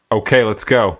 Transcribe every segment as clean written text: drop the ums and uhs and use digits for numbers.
Okay, let's go.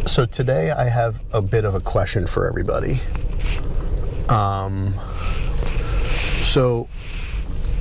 So today I have a bit of a question for everybody. So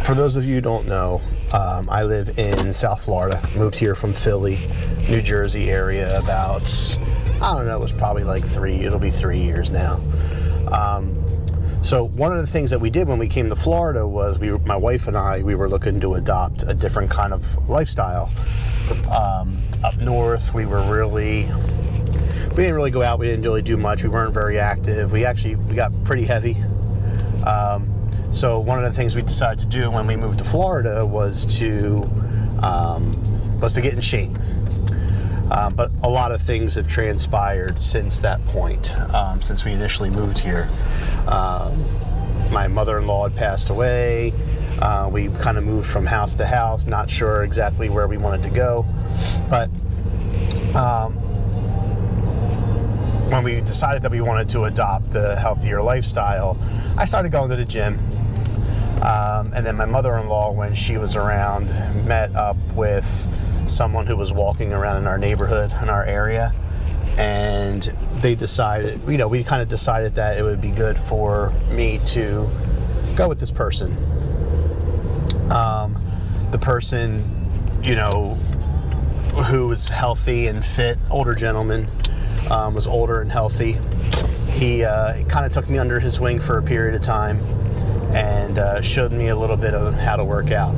for those of you who don't know, I live in South Florida. Moved here from Philly, New Jersey area about, I don't know, it was probably like it'll be 3 years now. So one of the things that we did when we came to Florida was my wife and I, we were looking to adopt a different kind of lifestyle. Up north, we didn't really go out. We didn't really do much. We weren't very active. We got pretty heavy. So one of the things we decided to do when we moved to Florida was to get in shape. But a lot of things have transpired since that point, since we initially moved here. My mother-in-law had passed away. We kind of moved from house to house, not sure exactly where we wanted to go. But when we decided that we wanted to adopt a healthier lifestyle, I started going to the gym. And then my mother-in-law, when she was around, met up with someone who was walking around in our neighborhood, in our area. And they decided, we kind of decided that it would be good for me to go with this person. The person, who was healthy and fit, older gentleman, was older and healthy. He kind of took me under his wing for a period of time and showed me a little bit of how to work out.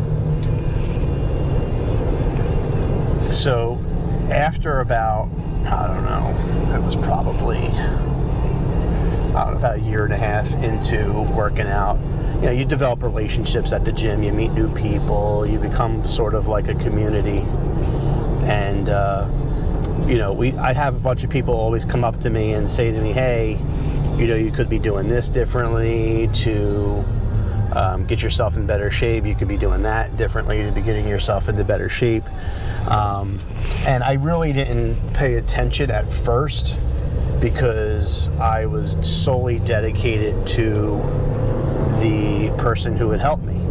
So after about, it was probably about a year and a half into working out, you develop relationships at the gym, you meet new people, you become sort of like a community. And I have a bunch of people always come up to me and say to me, hey, you could be doing this differently to get yourself in better shape. You could be doing that differently to be getting yourself into better shape. And I really didn't pay attention at first because I was solely dedicated to the person who would help me.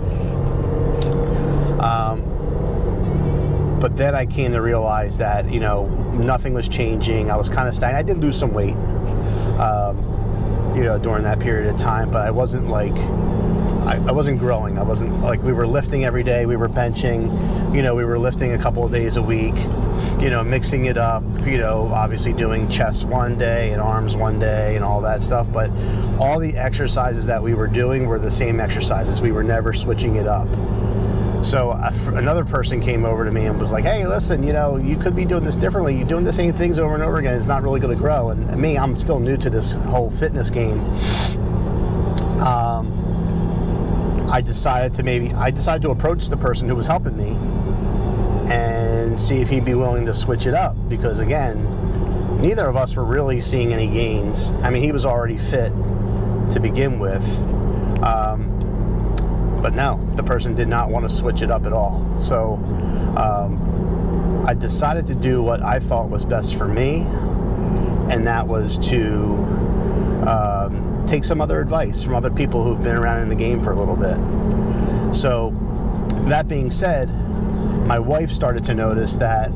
But then I came to realize that, nothing was changing. I was kind of stagnant. I did lose some weight, during that period of time, but I wasn't I wasn't growing. I wasn't we were lifting every day. We were benching, we were lifting a couple of days a week, mixing it up, obviously doing chest one day and arms one day and all that stuff. But all the exercises that we were doing were the same exercises. We were never switching it up. So another person came over to me and was like, hey, listen, you could be doing this differently. You're doing the same things over and over again. It's not really going to grow. And me, I'm still new to this whole fitness game. I decided to approach the person who was helping me and see if he'd be willing to switch it up. Because again, neither of us were really seeing any gains. I mean, he was already fit to begin with. But no, the person did not want to switch it up at all. So I decided to do what I thought was best for me, and that was to take some other advice from other people who've been around in the game for a little bit. So that being said, my wife started to notice that,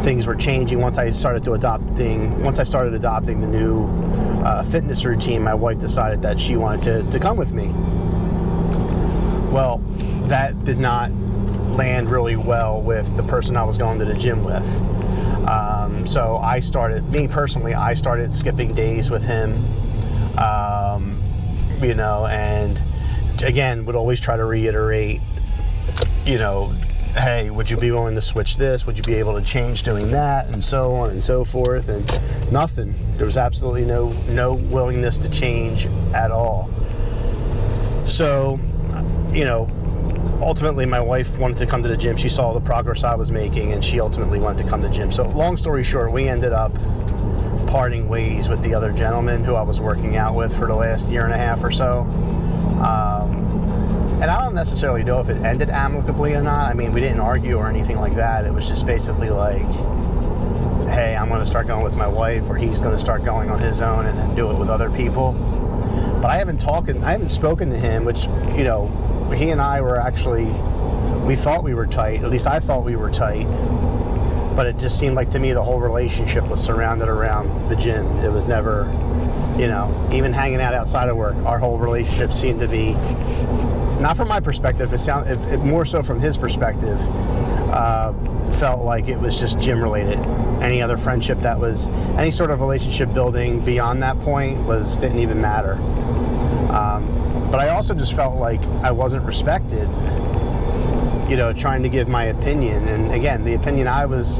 things were changing once I started adopting the new fitness routine. My wife decided that she wanted to come with me. Well, that did not land really well with the person I was going to the gym with. So I started skipping days with him, and again, would always try to reiterate, hey, would you be willing to switch this? Would you be able to change doing that? And so on and so forth. And nothing. There was absolutely no willingness to change at all. So, ultimately my wife wanted to come to the gym. She saw the progress I was making, and she ultimately wanted to come to the gym. So long story short, we ended up parting ways with the other gentleman who I was working out with for the last year and a half or so. And I don't necessarily know if it ended amicably or not. I mean, we didn't argue or anything like that. It was just basically like, hey, I'm going to start going with my wife, or he's going to start going on his own and then do it with other people. But I haven't spoken to him, which, you know, he and I were actually, we thought we were tight. At least I thought we were tight. But it just seemed like to me the whole relationship was surrounded around the gym. It was never, you know, even hanging out outside of work, our whole relationship seemed to be, not from my perspective, it more so from his perspective, felt like it was just gym related. Any other friendship that was, any sort of relationship building beyond that point didn't even matter. But I also just felt like I wasn't respected, you know, trying to give my opinion. And again, the opinion I was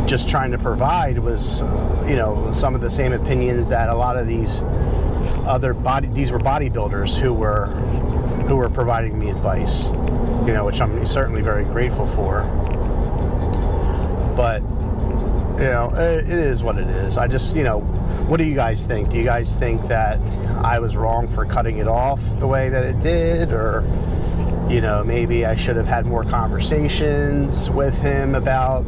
just trying to provide was, you know, some of the same opinions that a lot of these were bodybuilders who were providing me advice, you know, which I'm certainly very grateful for. But, you know, it is what it is. I just, you know, what do you guys think? Do you guys think that I was wrong for cutting it off the way that it did? Or, you know, maybe I should have had more conversations with him about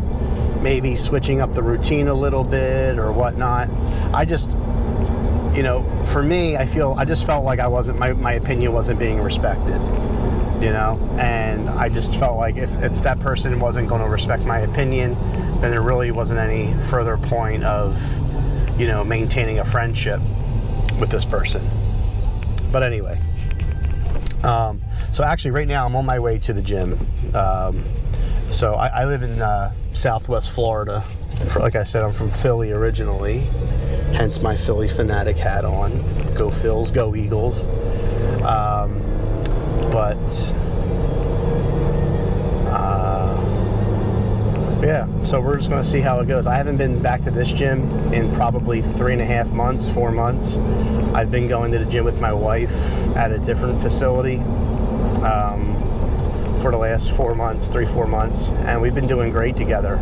maybe switching up the routine a little bit or whatnot. I just, you know, for me, I just felt like my opinion wasn't being respected, you know, and I just felt like if that person wasn't going to respect my opinion, then there really wasn't any further point of, you know, maintaining a friendship with this person. But anyway, so actually right now I'm on my way to the gym. So I live in Southwest Florida. Like I said, I'm from Philly originally, hence my Philly fanatic hat on. Go Phils, go Eagles. Yeah, so we're just going to see how it goes. I haven't been back to this gym in probably 3.5 months, 4 months. I've been going to the gym with my wife at a different facility for the last 4 months, 3-4 months, and we've been doing great together.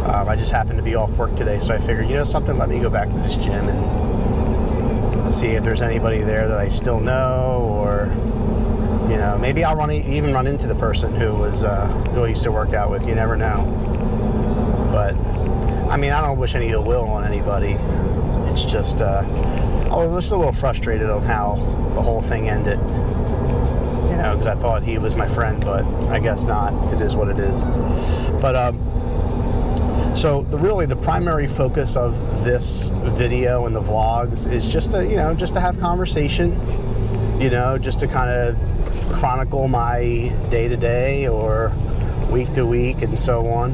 I just happened to be off work today, so I figured, you know something, let me go back to this gym and see if there's anybody there that I still know, or, you know, maybe I'll even run into the person who I used to work out with. You never know. But I mean, I don't wish any ill will on anybody. It's just I was just a little frustrated on how the whole thing ended. You know, because I thought he was my friend, but I guess not. It is what it is. But so the primary focus of this video and the vlogs is just to have conversation. You know, just to kind of chronicle my day-to-day or week-to-week and so on.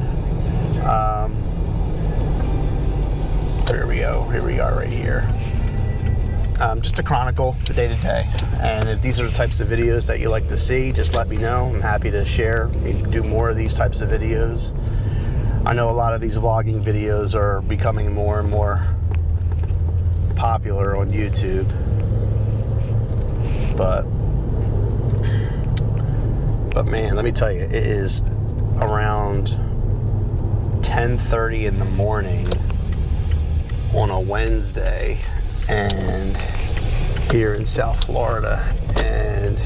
Here we go. Here we are right here. Just to chronicle the day-to-day. And if these are the types of videos that you like to see, just let me know. I'm happy to share, do more of these types of videos. I know a lot of these vlogging videos are becoming more and more popular on YouTube. But man, let me tell you, it is around 10:30 in the morning on a Wednesday, and here in South Florida, and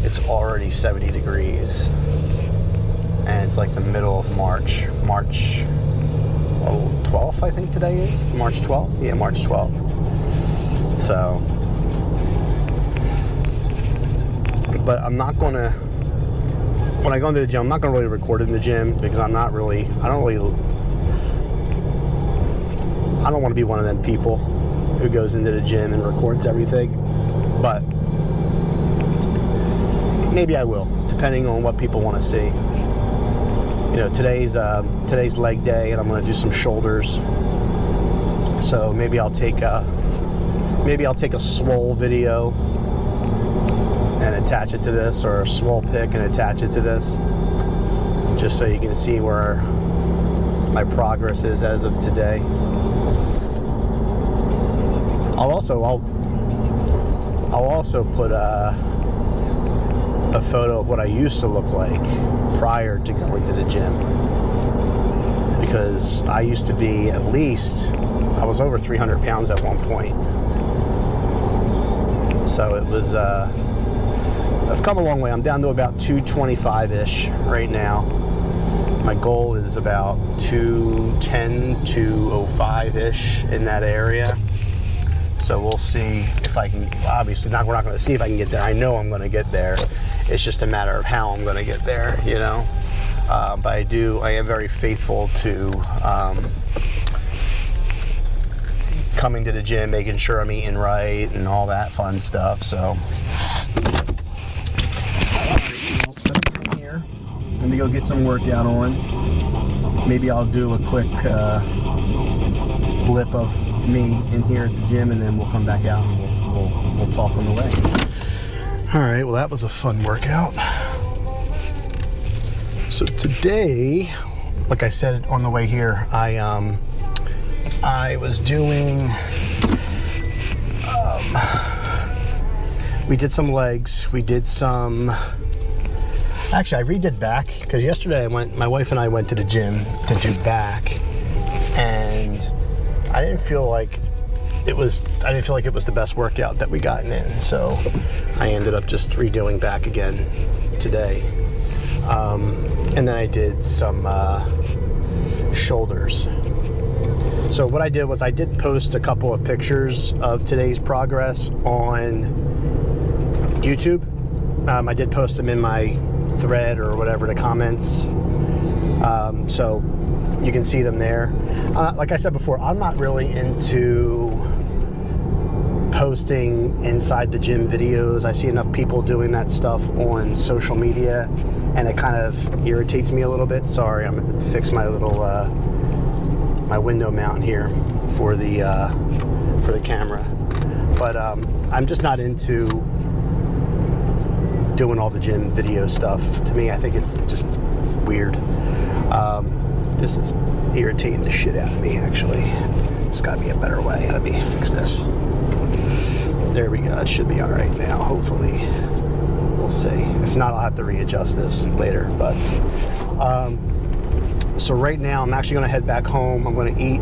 it's already 70 degrees, and it's like the middle of March 12th, I think today is March 12th. Yeah, March 12th. So, but I'm not gonna. When I go into the gym, I'm not going to really record in the gym because I don't want to be one of them people who goes into the gym and records everything. But maybe I will, depending on what people want to see. You know, today's leg day, and I'm going to do some shoulders. So maybe I'll take a swole video and attach it to this, or a swole pic and attach it to this, just so you can see where my progress is as of today. I'll also put a photo of what I used to look like prior to going to the gym, because I used to be I was over 300 pounds at one point. So it was, I've come a long way. I'm down to about 225-ish right now. My goal is about 210, 205-ish in that area. So we'll see if I can, obviously we're not going to see if I can get there. I know I'm going to get there. It's just a matter of how I'm going to get there, you know. But I am very faithful to coming to the gym, making sure I'm eating right and all that fun stuff. So here, let me go get some workout on. Maybe I'll do a quick blip of me in here at the gym, and then we'll come back out and we'll talk on the way. All right, well, that was a fun workout. So today, like I said on the way here, I was doing, we did some legs, we did some, actually I redid back, because yesterday my wife and I went to the gym to do back, and I didn't feel like it was the best workout that we gotten in, so I ended up just redoing back again today. And then I did some shoulders. So what I did was I did post a couple of pictures of today's progress on YouTube. I did post them in my thread or whatever, the comments. So you can see them there. Like I said before, I'm not really into posting inside the gym videos. I see enough people doing that stuff on social media, and it kind of irritates me a little bit. Sorry, I'm gonna fix my little my window mount here for the camera. But I'm just not into doing all the gym video stuff. To me, I think it's just weird. This is irritating the shit out of me, actually. There's gotta be a better way. Let me fix this. There we go. It should be all right now, hopefully. We'll see. If not, I'll have to readjust this later. But so right now, I'm actually going to head back home. I'm going to eat.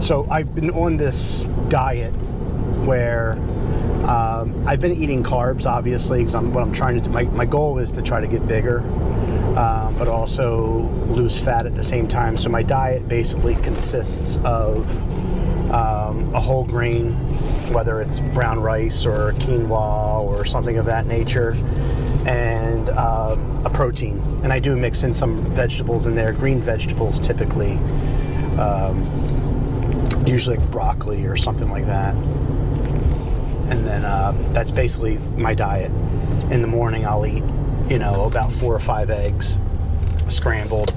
So I've been on this diet where I've been eating carbs, obviously, because what I'm trying to do. My goal is to try to get bigger, but also lose fat at the same time. So my diet basically consists of a whole grain, whether it's brown rice or quinoa or something of that nature, and a protein. And I do mix in some vegetables in there, green vegetables typically, usually like broccoli or something like that. And then that's basically my diet. In the morning, I'll eat, about 4 or 5 eggs scrambled.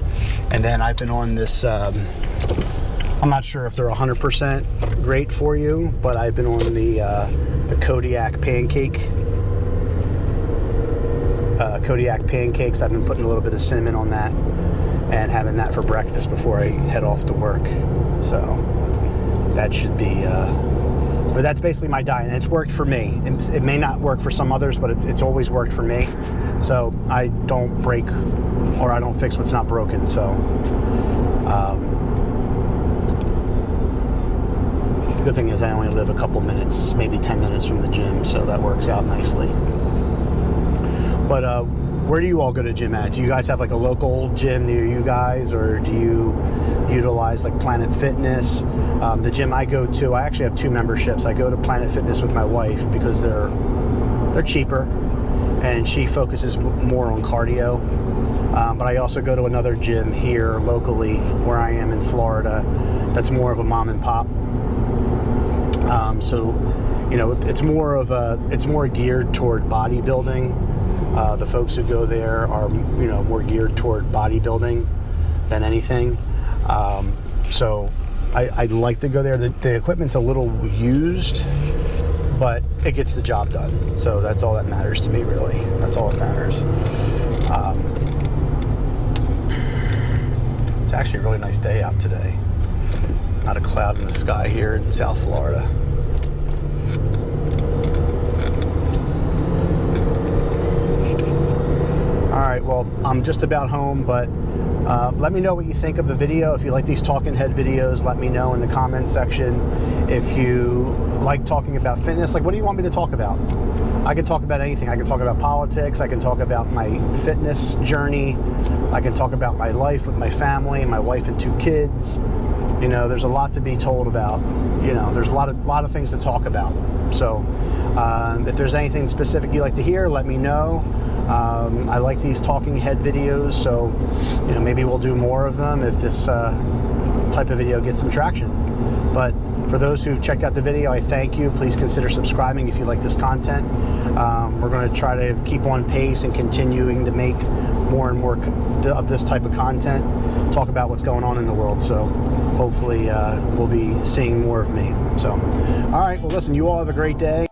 And then I've been on this, I'm not sure if they're 100% great for you, but I've been on the Kodiak pancake. Kodiak pancakes. I've been putting a little bit of cinnamon on that and having that for breakfast before I head off to work. So that should be, but that's basically my diet, and it's worked for me. It may not work for some others, but it's always worked for me. So I don't break, or I don't fix what's not broken. So the good thing is I only live a couple minutes, maybe 10 minutes from the gym, so that works out nicely. But where do you all go to gym at? Do you guys have like a local gym near you guys, or do you utilize like Planet Fitness? The gym I go to, I actually have 2 memberships. I go to Planet Fitness with my wife because they're cheaper, and she focuses more on cardio. But I also go to another gym here locally where I am in Florida that's more of a mom and pop. So it's more geared toward bodybuilding. The folks who go there are, more geared toward bodybuilding than anything. So I like to go there. The equipment's a little used, but it gets the job done. So that's all that matters to me, really. That's all that matters. It's actually a really nice day out today. Not a cloud in the sky here in South Florida. Alright, well, I'm just about home, but let me know what you think of the video. If you like these talking head videos, let me know in the comments section. If you like talking about fitness, like what do you want me to talk about? I can talk about anything. I can talk about politics. I can talk about my fitness journey. I can talk about my life with my family, my wife and 2 kids. You know, there's a lot to be told about. You know, there's a lot of things to talk about. So if there's anything specific you'd like to hear, let me know. I like these talking head videos, so you know, maybe we'll do more of them if this type of video gets some traction. But for those who've checked out the video, I thank you. Please consider subscribing if you like this content. We're going to try to keep on pace and continuing to make more and more of this type of content, talk about what's going on in the world. So hopefully we'll be seeing more of me. So, all right, well, listen, you all have a great day.